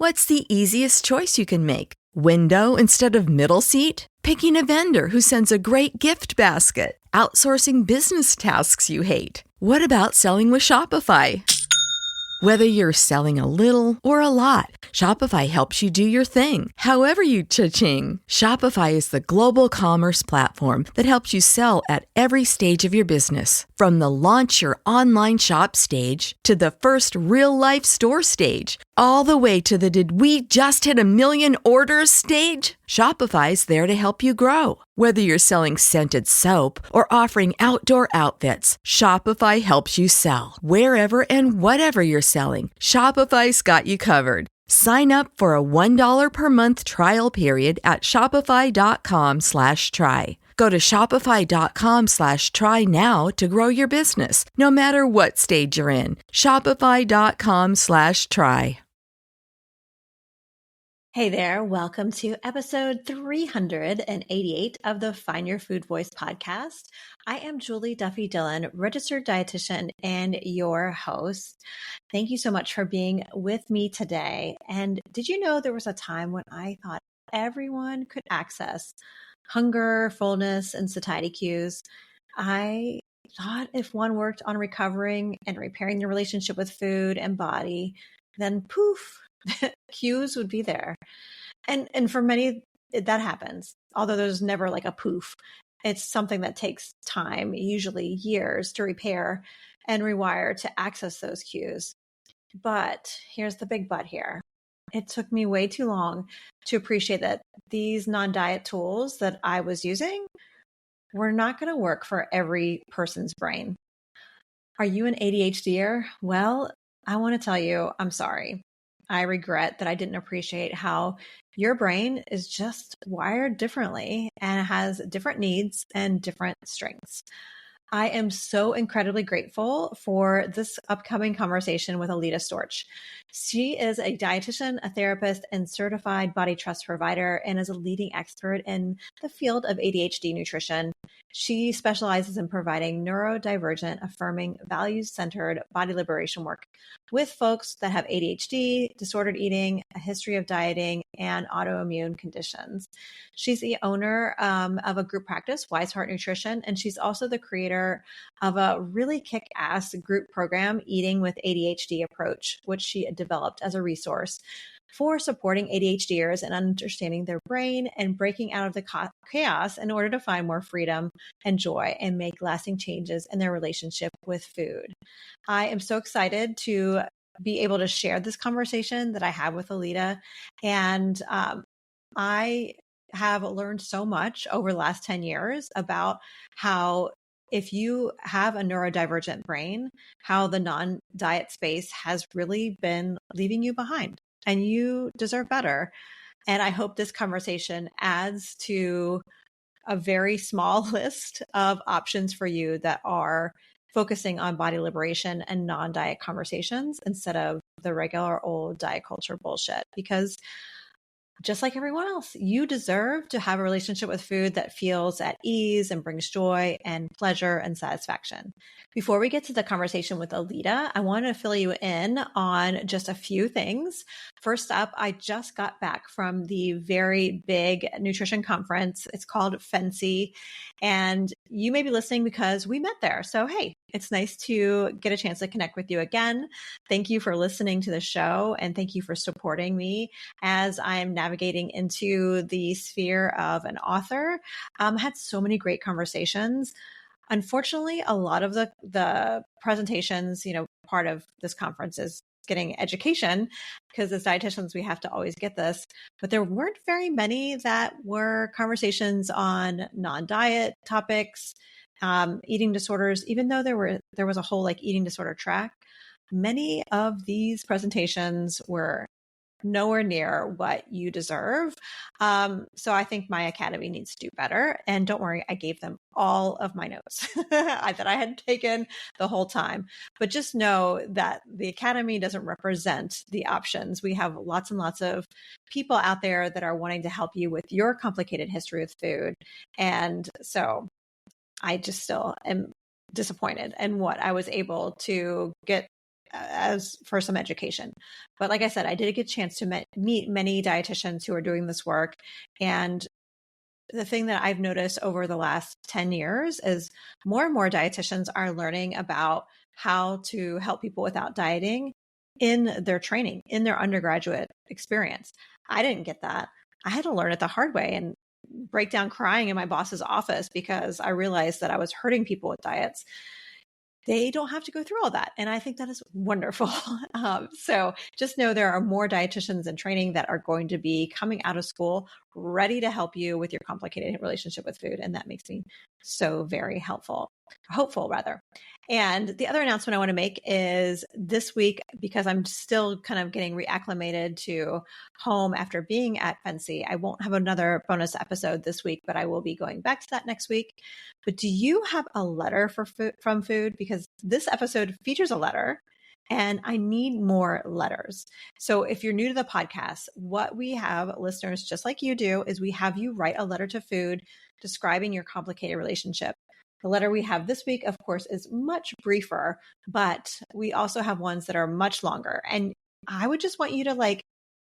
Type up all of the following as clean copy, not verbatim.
What's the easiest choice you can make? Window instead of middle seat? Picking a vendor who sends a great gift basket? Outsourcing business tasks you hate? What about selling with Shopify? Whether you're selling a little or a lot, Shopify helps you do your thing, however you cha-ching. Shopify is the global commerce platform that helps you sell at every stage of your business. From the launch your online shop stage to the first real-life store stage, all the way to the did we just hit a million orders stage. Shopify's there to help you grow. Whether you're selling scented soap or offering outdoor outfits, Shopify helps you sell. Wherever and whatever you're selling, Shopify's got you covered. Sign up for a $1 per month trial period at shopify.com/try. Go to shopify.com/try now to grow your business, no matter what stage you're in. Shopify.com/try. Hey there, welcome to episode 388 of the Find Your Food Voice podcast. I am Julie Duffy Dillon, registered dietitian and your host. Thank you so much for being with me today. And did you know there was a time when I thought everyone could access hunger, fullness, and satiety cues? I thought if one worked on recovering and repairing the relationship with food and body, then poof, cues would be there. And for many, that happens. Although there's never like a poof. It's something that takes time, usually years, to repair and rewire to access those cues. But here's the big but here. It took me way too long to appreciate that these non-diet tools that I was using were not going to work for every person's brain. Are you an ADHDer? Well, I want to tell you, I'm sorry. I regret that I didn't appreciate how your brain is just wired differently and has different needs and different strengths. I am so incredibly grateful for this upcoming conversation with Aleta Storch. She is a dietitian, a therapist, and certified body trust provider, and is a leading expert in the field of ADHD nutrition. She specializes in providing neurodivergent, affirming, values-centered body liberation work with folks that have ADHD, disordered eating, a history of dieting, and autoimmune conditions. She's the owner of a group practice, Wise Heart Nutrition, and she's also the creator of a really kick-ass group program, Eating with ADHD Approach, which she developed as a resource for supporting ADHDers and understanding their brain and breaking out of the chaos in order to find more freedom and joy and make lasting changes in their relationship with food. I am so excited to be able to share this conversation that I have with Aleta. And I have learned so much over the last 10 years about how if you have a neurodivergent brain, how the non-diet space has really been leaving you behind, and you deserve better. And I hope this conversation adds to a very small list of options for you that are focusing on body liberation and non-diet conversations instead of the regular old diet culture bullshit. Because just like everyone else, you deserve to have a relationship with food that feels at ease and brings joy and pleasure and satisfaction. Before we get to the conversation with Aleta, I want to fill you in on just a few things. First up, I just got back from the very big nutrition conference. It's called FNCE, and you may be listening because we met there. So, hey, it's nice to get a chance to connect with you again. Thank you for listening to the show, and thank you for supporting me as I'm navigating into the sphere of an author. Had so many great conversations. Unfortunately, a lot of the presentations, part of this conference is getting education, because as dietitians, we have to always get this. But there weren't very many that were conversations on non-diet topics, eating disorders, even though there was a whole eating disorder track. Many of these presentations were nowhere near what you deserve. So I think my academy needs to do better. And don't worry, I gave them all of my notes that I had taken the whole time. But just know that the academy doesn't represent the options. We have lots and lots of people out there that are wanting to help you with your complicated history with food. And so I just still am disappointed in what I was able to get as for some education. But like I said, I did get a chance to meet many dietitians who are doing this work. And the thing that I've noticed over the last 10 years is more and more dietitians are learning about how to help people without dieting in their training, in their undergraduate experience. I didn't get that. I had to learn it the hard way and break down crying in my boss's office because I realized that I was hurting people with diets. They don't have to go through all that. And I think that is wonderful. So just know there are more dietitians in training that are going to be coming out of school ready to help you with your complicated relationship with food. And that makes me so very hopeful rather. And the other announcement I want to make is this week, because I'm still kind of getting reacclimated to home after being at Fancy, I won't have another bonus episode this week, but I will be going back to that next week. But do you have a letter from food? Because this episode features a letter and I need more letters. So if you're new to the podcast, what we have, listeners just like you do, is we have you write a letter to food describing your complicated relationship. The letter we have this week, of course, is much briefer, but we also have ones that are much longer. And I would just want you to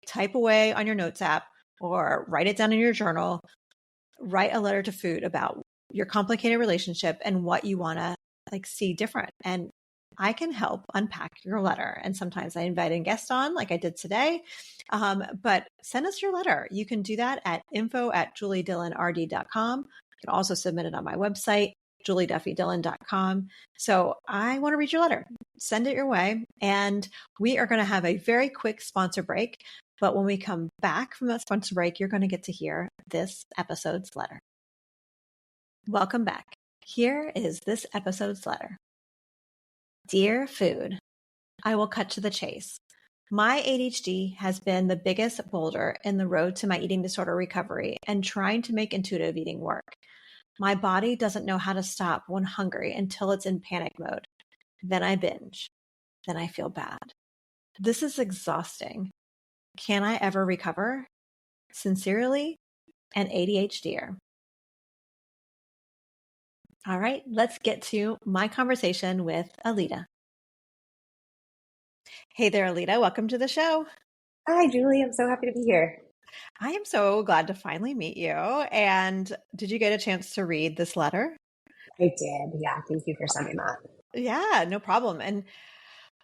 type away on your notes app or write it down in your journal, write a letter to food about your complicated relationship and what you want to see different. And I can help unpack your letter. And sometimes I invite a guest on like I did today. But send us your letter. You can do that at info@juliedillonrd.com. You can also submit it on my website, julieduffydillon.com. So I want to read your letter. Send it your way. And we are going to have a very quick sponsor break. But when we come back from that sponsor break, you're going to get to hear this episode's letter. Welcome back. Here is this episode's letter. Dear Food, I will cut to the chase. My ADHD has been the biggest boulder in the road to my eating disorder recovery and trying to make intuitive eating work. My body doesn't know how to stop when hungry until it's in panic mode. Then I binge. Then I feel bad. This is exhausting. Can I ever recover? Sincerely, an ADHDer. All right, let's get to my conversation with Aleta. Hey there, Aleta. Welcome to the show. Hi, Julie. I'm so happy to be here. I am so glad to finally meet you. And did you get a chance to read this letter? I did. Yeah. Thank you for sending that. Yeah, no problem. And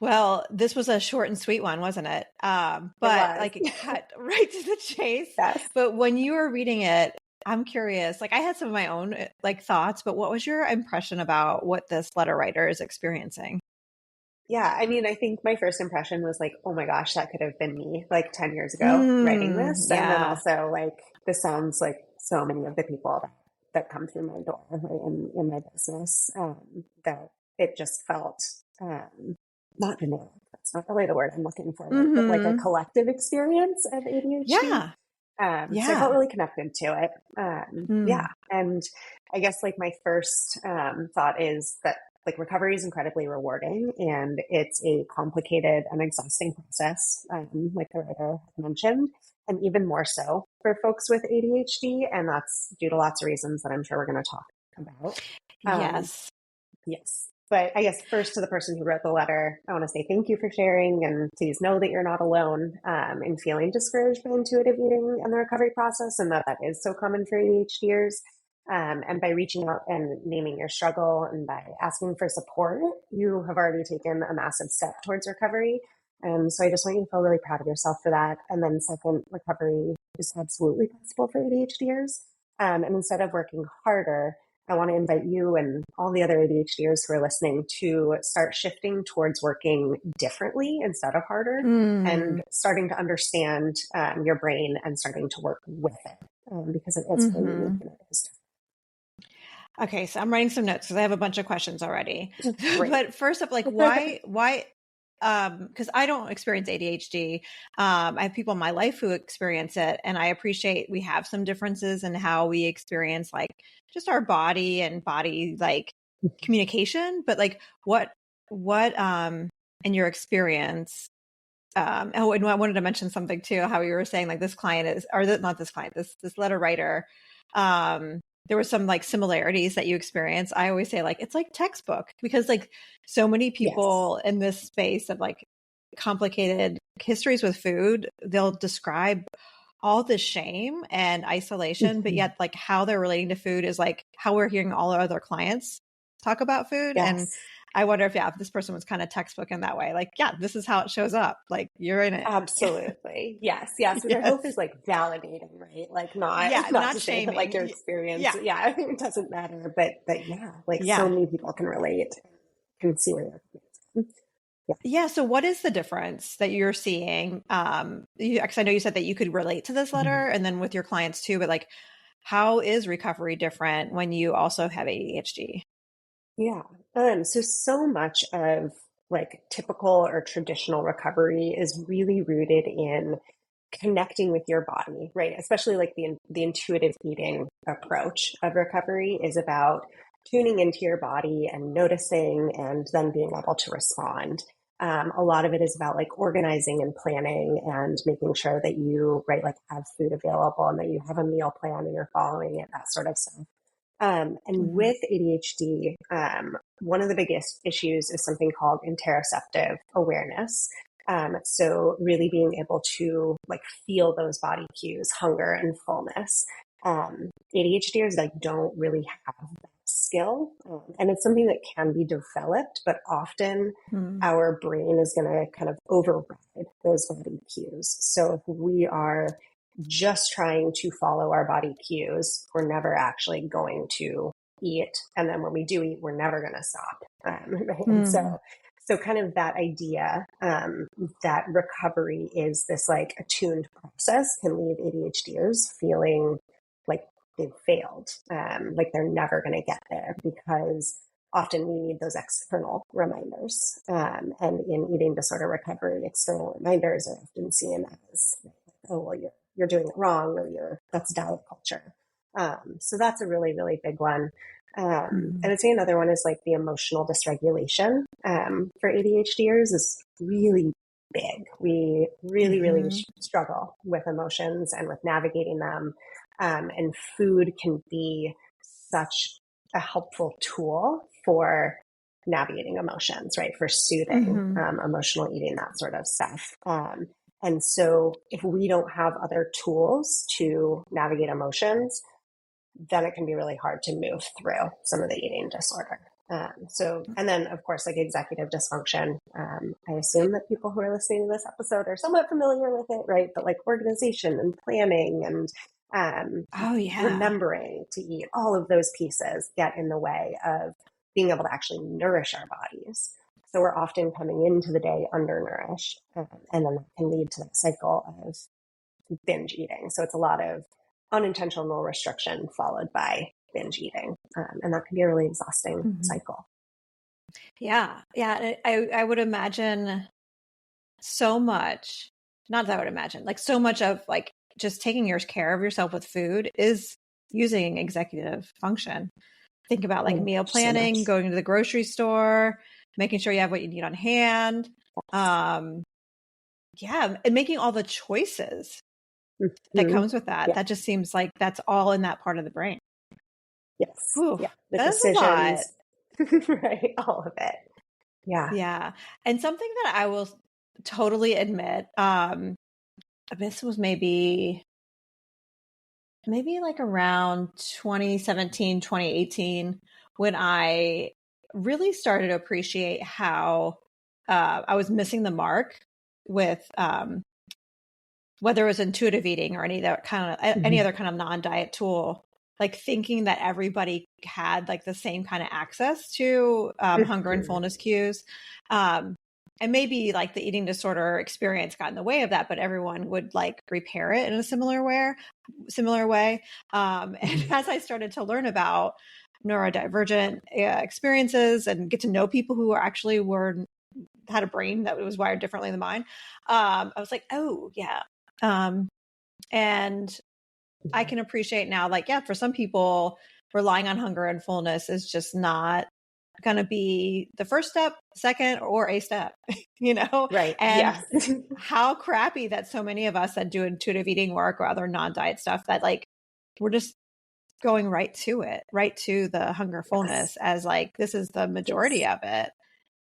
well, this was a short and sweet one, wasn't it? But it cut right to the chase. Yes. But when you were reading it, I'm curious, I had some of my own thoughts, but what was your impression about what this letter writer is experiencing? Yeah. I mean, I think my first impression was oh my gosh, that could have been me 10 years ago writing this. Yeah. And then also this sounds like so many of the people that come through my door in my business, that it just felt, not generic. That's not really the word I'm looking for, but a collective experience of ADHD. Yeah. So I felt really connected to it. Yeah. And I guess my first thought is that recovery is incredibly rewarding and it's a complicated and exhausting process, like the writer mentioned, and even more so for folks with ADHD. And that's due to lots of reasons that I'm sure we're going to talk about. Yes. Yes. But I guess first, to the person who wrote the letter, I want to say thank you for sharing, and please know that you're not alone in feeling discouraged by intuitive eating and the recovery process, and that is so common for ADHDers. And by reaching out and naming your struggle and by asking for support, you have already taken a massive step towards recovery. And so I just want you to feel really proud of yourself for that. And then second, recovery is absolutely possible for ADHDers. And instead of working harder, I want to invite you and all the other ADHDers who are listening to start shifting towards working differently instead of harder and starting to understand your brain and starting to work with it because it is really unique and it is different. Okay, so I'm writing some notes because I have a bunch of questions already. But first up, why? Because I don't experience ADHD. I have people in my life who experience it, and I appreciate we have some differences in how we experience just our body and body communication. But what in your experience? And I wanted to mention something too. How you were saying this client is, or not this client, this letter writer. there were some like similarities that you experienced, I always say like, it's like textbook, because like so many people in this space of like complicated histories with food, they'll describe all the shame and isolation, but yet like how they're relating to food is like how we're hearing all our other clients talk about food. And I wonder if this person was kind of textbook in that way. Like, this is how it shows up. Like you're in it. Absolutely. Yes. Which I hope is like validating, right? Like not to say that like your experience, it doesn't matter, but so many people can relate, can see where you're coming from. So what is the difference that you're seeing? Because I know you said that you could relate to this letter and then with your clients too, but like, how is recovery different when you also have ADHD? Yeah. So much of like typical or traditional recovery is really rooted in connecting with your body, right? Especially like the intuitive eating approach of recovery is about tuning into your body and noticing and then being able to respond. A lot of it is about like organizing and planning and making sure that you, like have food available and that you have a meal plan and you're following it, that sort of stuff. And with ADHD, one of the biggest issues is something called interoceptive awareness. So really being able to like feel those body cues, hunger and fullness. ADHDers like don't really have that skill. And it's something that can be developed, but often our brain is going to kind of override those body cues. So if we are just trying to follow our body cues, we're never actually going to eat. And then when we do eat, we're never going to stop. Right? And so kind of that idea that recovery is this like attuned process can leave ADHDers feeling like they've failed, like they're never going to get there, because often we need those external reminders. And in eating disorder recovery, external reminders are often seen as, oh, well, you're doing it wrong, or that's diet culture. So that's a really, really big one. I would say another one is like the emotional dysregulation for ADHDers is really big. We really, really struggle with emotions and with navigating them. And food can be such a helpful tool for navigating emotions, right? For soothing, emotional eating, that sort of stuff. And so if we don't have other tools to navigate emotions, then it can be really hard to move through some of the eating disorder. And then of course, like executive dysfunction, I assume that people who are listening to this episode are somewhat familiar with it, right? But like organization and planning and remembering to eat, all of those pieces get in the way of being able to actually nourish our bodies. So we're often coming into the day undernourished, and then that can lead to that cycle of binge eating. So it's a lot of unintentional restriction followed by binge eating, and that can be a really exhausting cycle. I would imagine so much, not that I would imagine, like so much of like just taking care of yourself with food is using executive function. Think about like meal planning, going to the grocery store, making sure you have what you need on hand. And making all the choices that comes with that. That just seems like that's all in that part of the brain. Yes. Ooh, the decisions, right? All of it. Yeah. And something that I will totally admit, this was maybe like around 2017, 2018, when I really started to appreciate how I was missing the mark with whether it was intuitive eating or any other kind of non-diet tool, like thinking that everybody had like the same kind of access to hunger and fullness cues. And maybe like the eating disorder experience got in the way of that, but everyone would like repair it in a similar way. And as I started to learn about neurodivergent experiences and get to know people who had a brain that was wired differently than mine, I was like, oh yeah. And I can appreciate now, like, for some people relying on hunger and fullness is just not going to be the first step, second, or a step, Right. And how crappy that so many of us that do intuitive eating work or other non-diet stuff that like, we're just going right to it, right to the hunger fullness as like, this is the majority of it.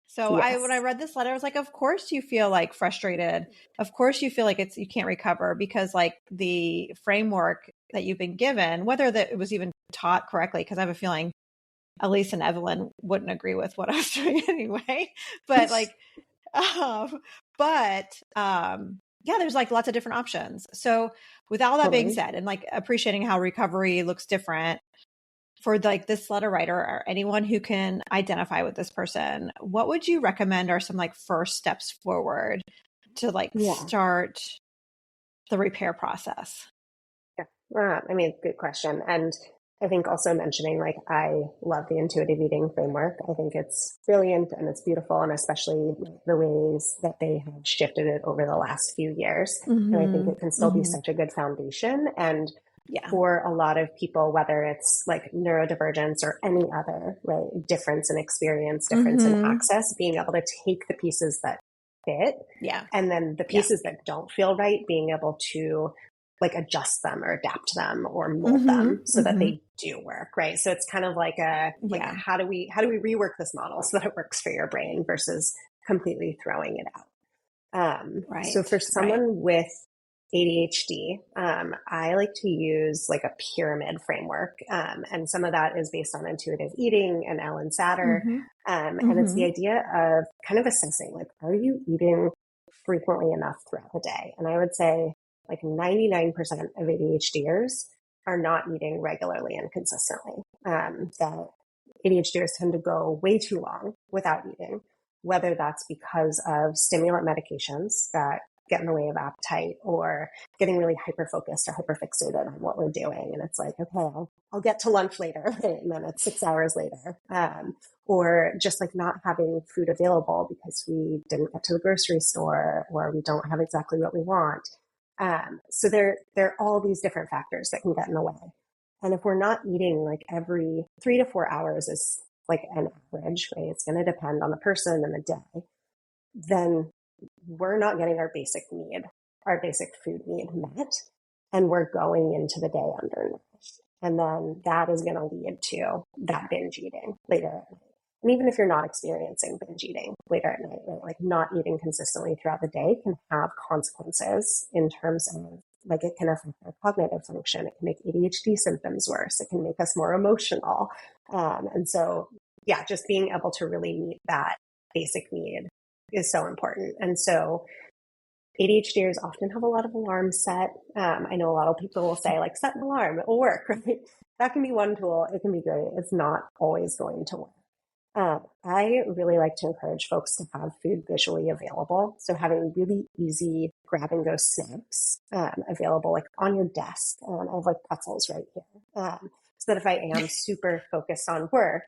So when I read this letter, I was like, of course you feel like frustrated. Of course you feel like you can't recover, because like the framework that you've been given, whether that it was even taught correctly, because I have a feeling Elise and Evelyn wouldn't agree with what I was doing anyway, but like, yeah, there's like lots of different options. So with all that being said, and like appreciating how recovery looks different for like this letter writer or anyone who can identify with this person, what would you recommend are some like first steps forward to like start the repair process? Yeah. I mean, good question. And I think also mentioning, like, I love the intuitive eating framework. I think it's brilliant and it's beautiful, and especially the ways that they have shifted it over the last few years. And I think it can still be such a good foundation. And for a lot of people, whether it's like neurodivergence or any other difference in experience, difference in access, being able to take the pieces that fit, and then the pieces that don't feel right, being able to like adjust them or adapt them or mold them so that they do work, right? So it's kind of like how do we rework this model so that it works for your brain versus completely throwing it out. So for someone with ADHD, I like to use like a pyramid framework. And some of that is based on intuitive eating and Ellen Satter. And it's the idea of kind of assessing, like, are you eating frequently enough throughout the day? And I would say like 99% of ADHDers are not eating regularly and consistently. That ADHDers tend to go way too long without eating, whether that's because of stimulant medications that get in the way of appetite, or getting really hyper-focused or hyper-fixated on what we're doing. And it's like, okay, I'll get to lunch later, right? And then it's 6 hours later. Or just like not having food available because we didn't get to the grocery store, or we don't have exactly what we want. So there are all these different factors that can get in the way. And if we're not eating like every 3 to 4 hours is like an average, right? It's going to depend on the person and the day. Then we're not getting our basic food need met, and we're going into the day undernourished. And then that is going to lead to that binge eating later at night. And even if you're not experiencing binge eating later at night, right, like not eating consistently throughout the day can have consequences in terms of like it can affect our cognitive function. It can make ADHD symptoms worse. It can make us more emotional. And so, just being able to really meet that basic need is so important. And so ADHDers often have a lot of alarms set. I know a lot of people will say like, set an alarm, it will work, right? That can be one tool. It can be great. It's not always going to work. I really like to encourage folks to have food visually available. So having really easy grab and go snacks available like on your desk. I have like pretzels right here. So that if I am super focused on work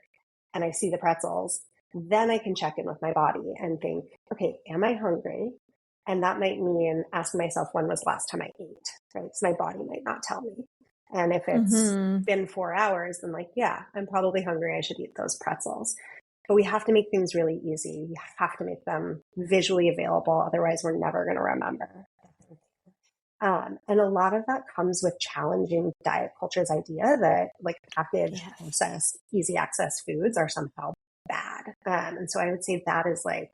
and I see the pretzels, then I can check in with my body and think, okay, am I hungry? And that might mean asking myself, when was the last time I ate, right? So my body might not tell me. And if it's been 4 hours, then like, I'm probably hungry. I should eat those pretzels. But we have to make things really easy. We have to make them visually available. Otherwise, we're never going to remember. And a lot of that comes with challenging diet culture's idea that like packaged, processed, easy access foods are somehow bad. And so I would say that is like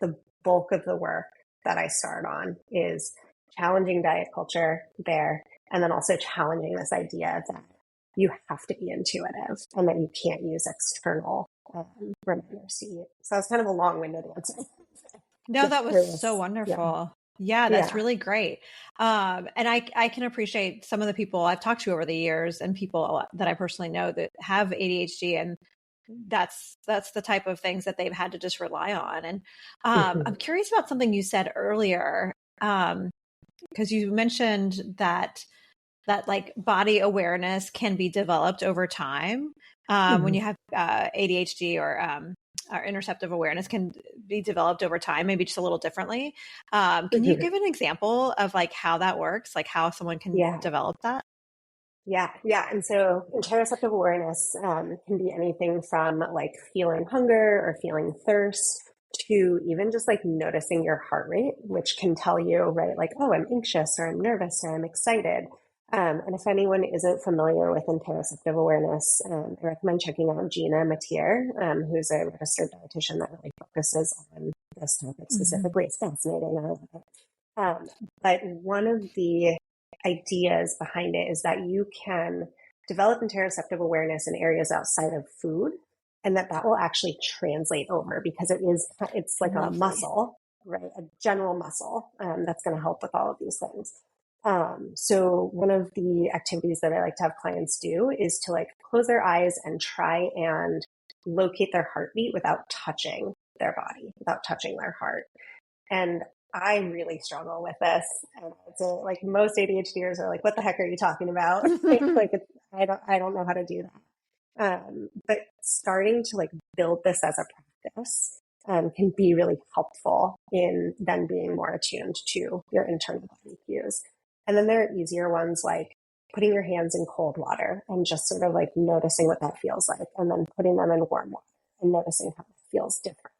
the bulk of the work that I start on is challenging diet culture there. And then also challenging this idea that you have to be intuitive and that you can't use external reminders to eat. So it's kind of a long-winded answer. No, that was so wonderful. Yeah, that's really great. And I can appreciate some of the people I've talked to over the years and people that I personally know that have ADHD, and that's the type of things that they've had to just rely on. And I'm curious about something you said earlier, because you mentioned that like body awareness can be developed over time. When you have ADHD or interoceptive awareness can be developed over time, maybe just a little differently. Can you give an example of like how that works, like how someone can develop that? Yeah. And so interoceptive awareness can be anything from like feeling hunger or feeling thirst to even just like noticing your heart rate, which can tell you, right, like, oh, I'm anxious or I'm nervous or I'm excited. And if anyone isn't familiar with interoceptive awareness, I recommend checking out Gina Matier, who's a registered dietitian that really focuses on this topic specifically. It's fascinating. I love it. But one of the ideas behind it is that you can develop interoceptive awareness in areas outside of food, and that will actually translate over because it's like a muscle, right? A general muscle that's going to help with all of these things. So one of the activities that I like to have clients do is to like close their eyes and try and locate their heartbeat without touching their body, without touching their heart. And I really struggle with this. So like most ADHDers are like, what the heck are you talking about? I don't know how to do that. But starting to like build this as a practice can be really helpful in then being more attuned to your internal body cues. And then there are easier ones like putting your hands in cold water and just sort of like noticing what that feels like, and then putting them in warm water and noticing how it feels different.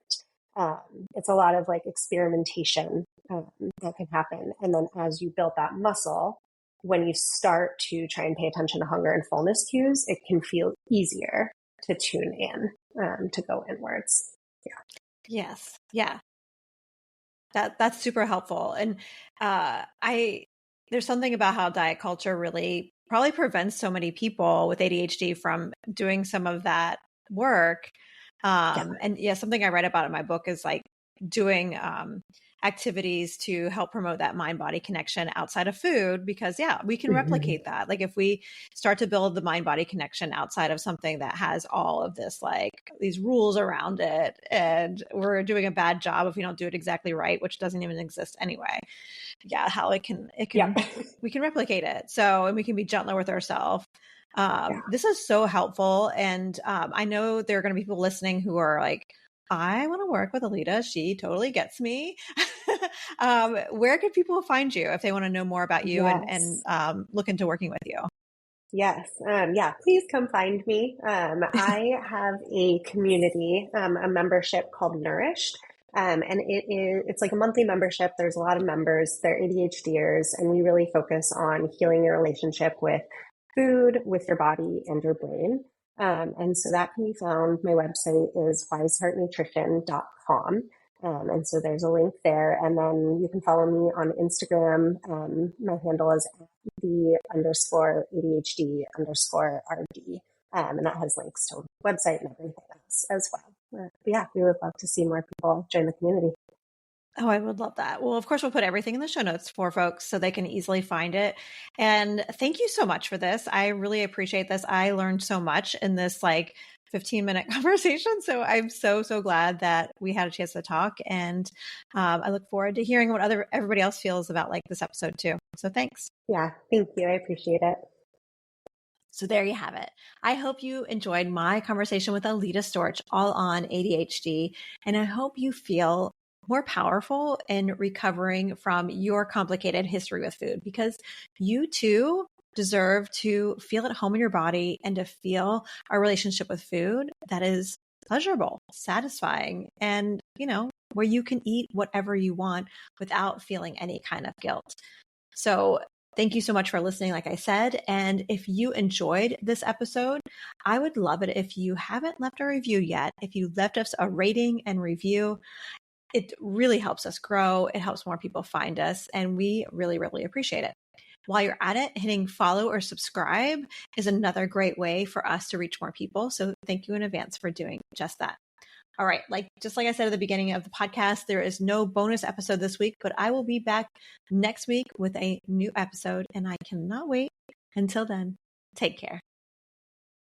It's a lot of like experimentation that can happen. And then as you build that muscle, when you start to try and pay attention to hunger and fullness cues, it can feel easier to tune in, to go inwards. Yeah. Yes. Yeah. That's super helpful. And there's something about how diet culture really probably prevents so many people with ADHD from doing some of that work. And yeah, something I write about in my book is like doing activities to help promote that mind-body connection outside of food, because we can replicate that. Like if we start to build the mind-body connection outside of something that has all of this, like these rules around it, and we're doing a bad job if we don't do it exactly right, which doesn't even exist anyway. Yeah. How we can replicate it. So, and we can be gentler with ourselves. This is so helpful. And I know there are going to be people listening who are like, I want to work with Aleta. She totally gets me. Where can people find you if they want to know more about you and look into working with you? Yes. Please come find me. I have a community, a membership called Nourished. And it's like a monthly membership. There's a lot of members. They're ADHDers, and we really focus on healing your relationship with food, with your body, and your brain. And so that can be found. My website is wiseheartnutrition.com. And so there's a link there. And then you can follow me on Instagram. My handle is _ADHD_RD. And that has links to the website and everything else as well. But we would love to see more people join the community. Oh, I would love that. Well, of course, we'll put everything in the show notes for folks so they can easily find it. And thank you so much for this. I really appreciate this. I learned so much in this like 15-minute conversation. So I'm so glad that we had a chance to talk. And I look forward to hearing what everybody else feels about like this episode too. So thanks. Yeah, thank you. I appreciate it. So there you have it. I hope you enjoyed my conversation with Aleta Storch all on ADHD. And I hope you feel more powerful in recovering from your complicated history with food, because you too deserve to feel at home in your body and to feel a relationship with food that is pleasurable, satisfying, and, where you can eat whatever you want without feeling any kind of guilt. So thank you so much for listening, like I said. And if you enjoyed this episode, I would love it if you haven't left a review yet. If you left us a rating and review, it really helps us grow. It helps more people find us. And we really, really appreciate it. While you're at it, hitting follow or subscribe is another great way for us to reach more people. So thank you in advance for doing just that. All right. Just like I said at the beginning of the podcast, there is no bonus episode this week, but I will be back next week with a new episode, and I cannot wait. Until then, take care.